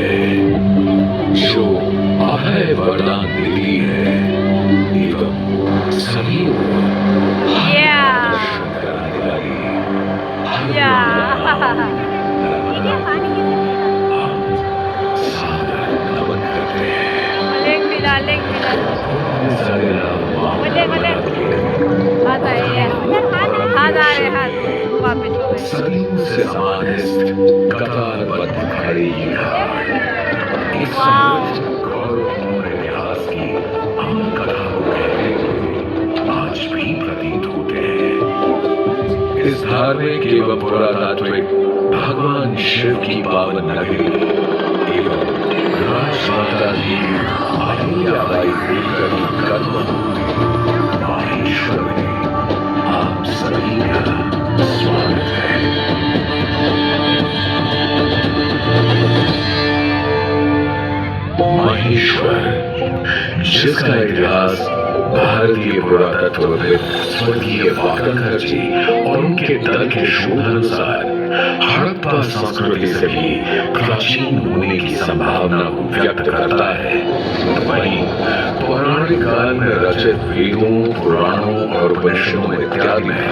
जो अभय वरदान देती है एवं सभी को दर्शन कराने वाली सादर नमन करते हैं। सदियों से समाधिस्थ कतारबद्ध खड़ी ये घाट एक समृद्ध गौरवपूर्ण इतिहास की अमर कथा को कहते हुए आज भी प्रतीत होते हैं। इस धार्मिक एवं पुरातात्विक भगवान शिव की पावन नगरी एवं राजमाता जी अहिल्याबाई होलकर की कर्मभूमि माहेश्वर में आप सभी का स्वागत है। माहेश्वर, जिसका इतिहास भारतीय पुरातत्वविद स्वर्गीय वाकणकर जी और उनके दल के शोध अनुसार हड़प्पा संस्कृति से भी प्राचीन होने की संभावना को व्यक्त करता है। वहीं पौराणिक काल में रचित वेदों, पुराणों और उपनिषदों इत्यादि में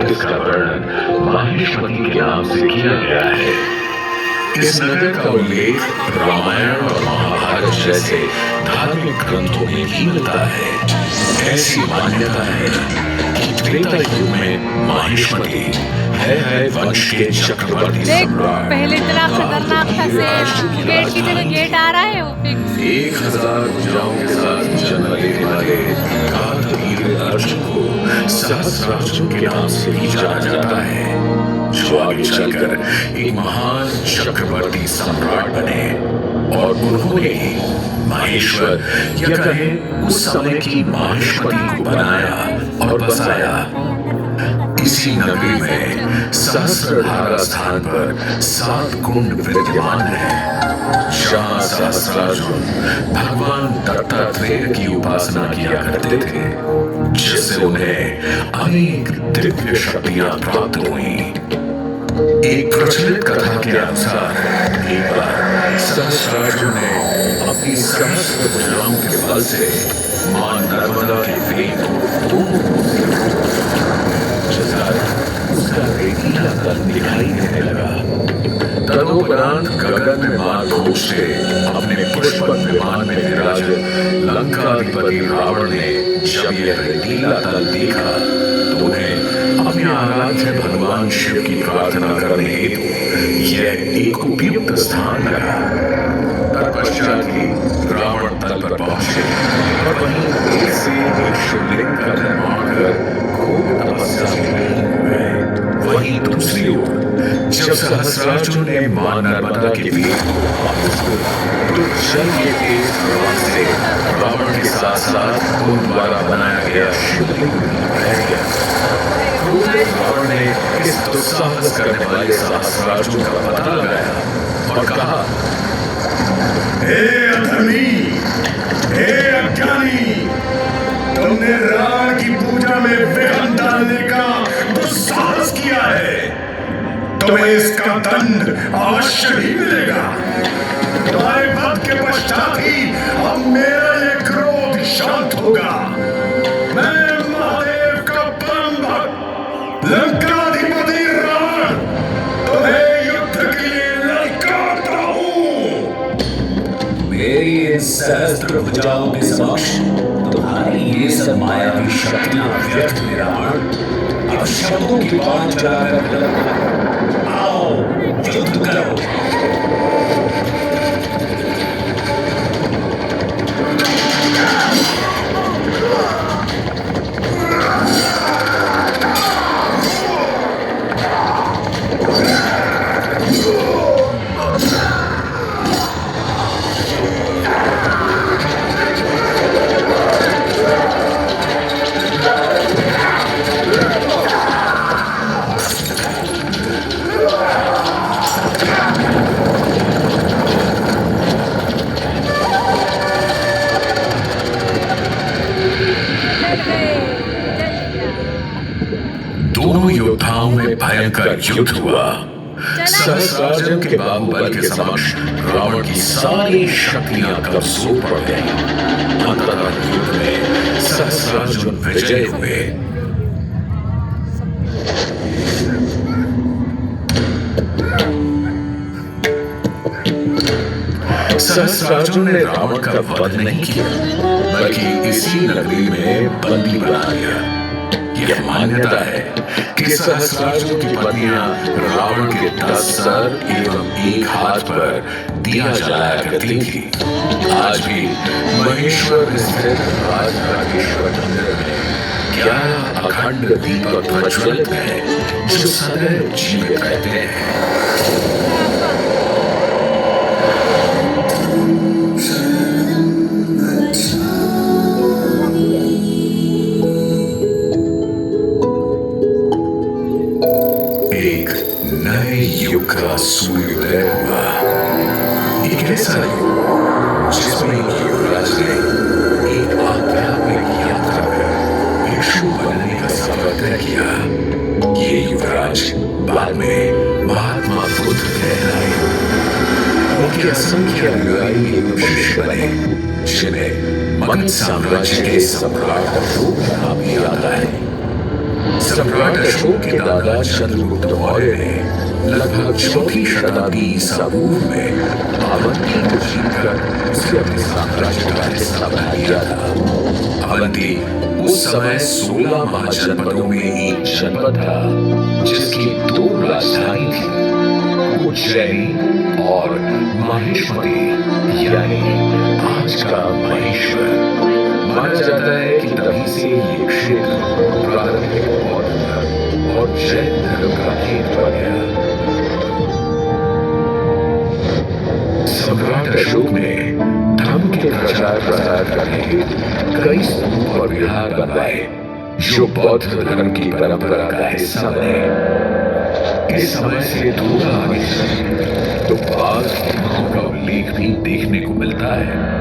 इसका वर्णन माहेश्वरी के नाम से किया गया है। इस नगर का उल्लेख रामायण और महाभारत जैसे धार्मिक ग्रंथों में भी मिलता है। ऐसी मान्यता है कि त्रेता युग में माहेश्वरी है वंश के चक्रवर्ती सम्राट। पहले इतना खतरनाक था से गेट की जगह गेट आ रहा है वो फिक्स। 1000 भुजाओं के साथ जन्म लेने वाले कालवीर अर्जुन को सहस्रार्जुन के नाम से भी जाना जाता है, जो आगे चलकर एक महान चक्रवर्ती सम्राट बने। और उन्होंने ही माहेश्वर या कहें उस समय की माहेश्वरी को बनाया और बसाया। इसी नगरी में सहस्त्रधारा स्थान पर 7 कुंड विद्यमान है, जहाँ सहस्रार्जुन भगवान दत्तात्रेय की उपासना किया करते थे, जिससे उन्हें अनेक दिव्य शक्तियां प्राप्त हुई। एक प्रचलित कथा के अनुसार एक बार सहस्रार्जुन ने अपनी सहस्त्र भुजाओं के बल से मां नर्मदा के वेग को उसका रेतीला तल दिखाई देने लगा। तदुपरांत गगन में मारधूम से अपने पुष्पक विमान में विराजित लंकाधिपति रावण ने जब यह रेतीला तल देखा तो उन्हें अपने आराध्य भगवान शिव की प्रार्थना करने हेतु यह एक उपयुक्त स्थान लगा। तत्पश्चात ही रावण तल पर पहुंचे और वहीं से एक शिवलिंग का निर्माण कर खूब तपस्या में हुए। वहीं दूसरी ओर जब सहस्रार्जुन ने मां नर्मदा के वेग को वापस किया तो जल के तेज प्रवाह से रावण के साथ साथ उन द्वारा बनाया गया शिवलिंग बह गया। रावण ने इस दुस्साहस करने वाले सहस्रार्जुन का पता लगाया और कहा, हे अधर्मी, हे अज्ञानी, तुमने रावण की पूजा में विघ्न डालने का दुस्साहस किया है। तुम्हें इसका दंड अवश्य ही मिलेगा। तुम्हारे वध के पश्चात ही अब मेरा ये क्रोध शांत होगा। मैं महादेव का परम भक्त लंकाधिपति रावण तुम्हें युद्ध के लिए ललकारता हूँ। मेरी इन सहस्त्र भुजाओं के समक्ष तुम्हारी ये सब मायावी शक्तियां व्यर्थ में रावण। अब शब्दों की बात चलाकर आओ युद्ध करो। दोनों योद्धाओं में भयंकर युद्ध हुआ। सहस्रार्जुन के बाहुबल के समक्ष रावण की सारी शक्तियां कमजोर पड़ गई। अंततः युद्ध में सहस्रार्जुन विजय हुए। सहस्रार्जुन ने रावण का वध नहीं किया, बल्कि इसी नगरी में बंदी बना लिया। यह मान्यता है कि सहस्रार्जुन की पत्नियां रावण के 10 सर एवं एक हाथ पर दिया जलाया करती थी। आज भी महेश्वर स्थित राजराजेश्वर मंदिर में 11 अखंड दीपक प्रज्वलित हैं, जो सदैव जीवित रहते हैं। एक नए युग का सूर्योदय हुआ। एक ऐसा युग जिसमें युवराज ने एक आध्यात्मिक यात्रा कर भिक्षु बनने का सफर तय किया। ये युवराज बाद में महात्मा बुद्ध कहलाए। उनके असंख्य अनुयायी एवं शिष्य बने, जिन्हें मगध साम्राज्य के सम्राट अशोक का नाम भी आता है। सम्राट अशोक के दादा चंद्रगुप्त मौर्य ने लगभग 4वीं शताब्दी ईसा पूर्व में अवंती को जीतकर उसे अपने साम्राज्य का हिस्सा बना लिया था। अवंती उस समय 16 महाजनपदों में एक जनपद था, जिसकी 2 राजधानी थी, उज्जैनी और माहेश्वरी, यानी आज का महेश्वर। माना जाता है कि तभी से ये क्षेत्र प्रारंभिक बौद्ध धर्म और जैन धर्म का केंद्र बन गया। सम्राट अशोक ने धर्म के प्रचार प्रसार करने हेतु कई स्तूप और विहार बनवाए, जो बौद्ध धर्म की परंपरा का हिस्सा बने। इस समय से थोड़ा आगे चले तो बाल का उल्लेख भी देखने को मिलता है।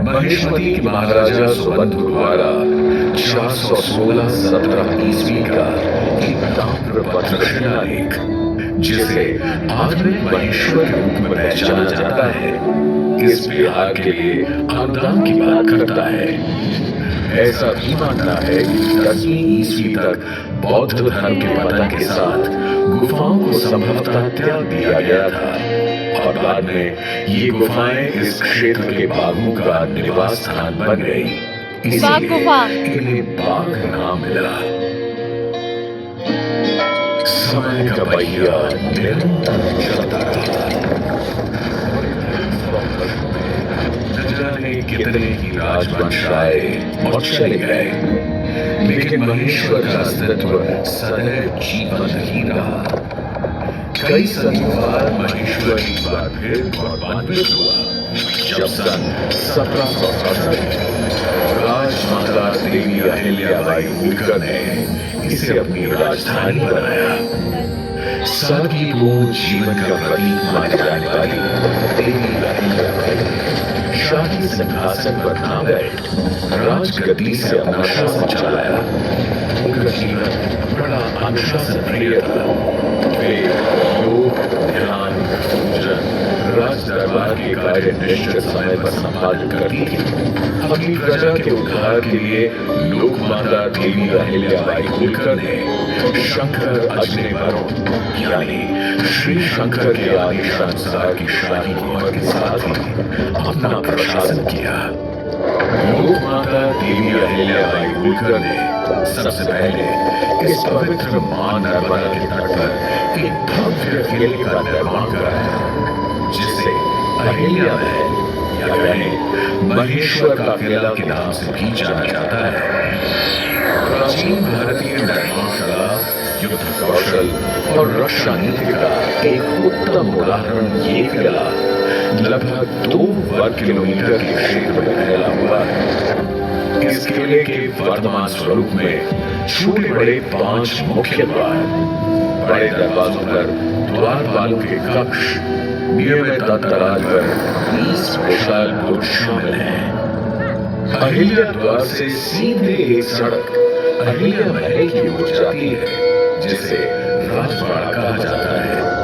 महेश्वरी के महाराजा सुबंधु द्वारा 416-17 ईस्वी का एक ताम्रपत्र शिलालेख, जिसे आधुनिक महेश्वर के रूप में पहचाना जाता है, इस विहार के लिए अनुदान की बात करता है। ऐसा भी मानना है कि 10वीं ईस्वी तक बौद्ध धर्म के पतन के साथ गुफाओं को संभवतः त्याग दिया गया था और बाद में ये गुफाएं इस क्षेत्र के बाघों का निवास स्थान बन गई। बाघ गुफा इन्हें बाघ नाम मिला। समय का पहिया निरंतर चलता रहा। न जाने कितने ही राजवंश आए और चले गए, लेकिन महेश्वर का अस्तित्व सदैव जीवंत ही रहा। कई सदियों बाद महेश्वर एक बार फिर गौरवान्वित हुआ, जब सन 1768 में राजमाता देवी अहिल्याबाई होलकर ने इसे अपनी राजधानी बनाया। सादगीपूर्ण जीवन का प्रतीक मानी जाने वाली देवी अहिल्याबाई शाही सिंहासन पर ना बैठ राजगद्दी से अपना शासन चलाया। उनका जीवन बड़ा अनुशासन प्रिय था। वे योग, ध्यान, पूजन, राज दरबार के कार्य निश्चित समय पर संपादित करती थी। अपनी प्रजा के उद्धार के लिए लोकमाता देवी अहिल्याबाई होलकर ने शंकर अजने वरुण यानी श्री शंकर के आदेशानुसार की शाही मोहर के साथ ही अपना प्रशासन किया। लोकमाता देवी अहिल्याबाई होलकर ने सबसे पहले इस पवित्र मां नर्मदा के तट पर एक भव्य किले का निर्माण कराया, जिसे अहिल्या महल या कहें महेश्वर का किला के नाम से भी जाना जाता है। प्राचीन भारतीय निर्माण कला, युद्ध कौशल और रक्षा नीति का एक उत्तम उदाहरण ये किला लगभग 2 वर्ग किलोमीटर के क्षेत्र में फैला हुआ है। इस किले के वर्तमान स्वरूप में छोटे बड़े 5 मुख्य द्वार, बड़े दरवाजों पर द्वारपालों के कक्ष, नियमित अंतराल पर 20 विशाल बुर्ज शामिल हैं। अहिल्या द्वार से सीधे एक सड़क अहिल्या महल की ओर जाती है, जिसे राजवाड़ा कहा जाता है।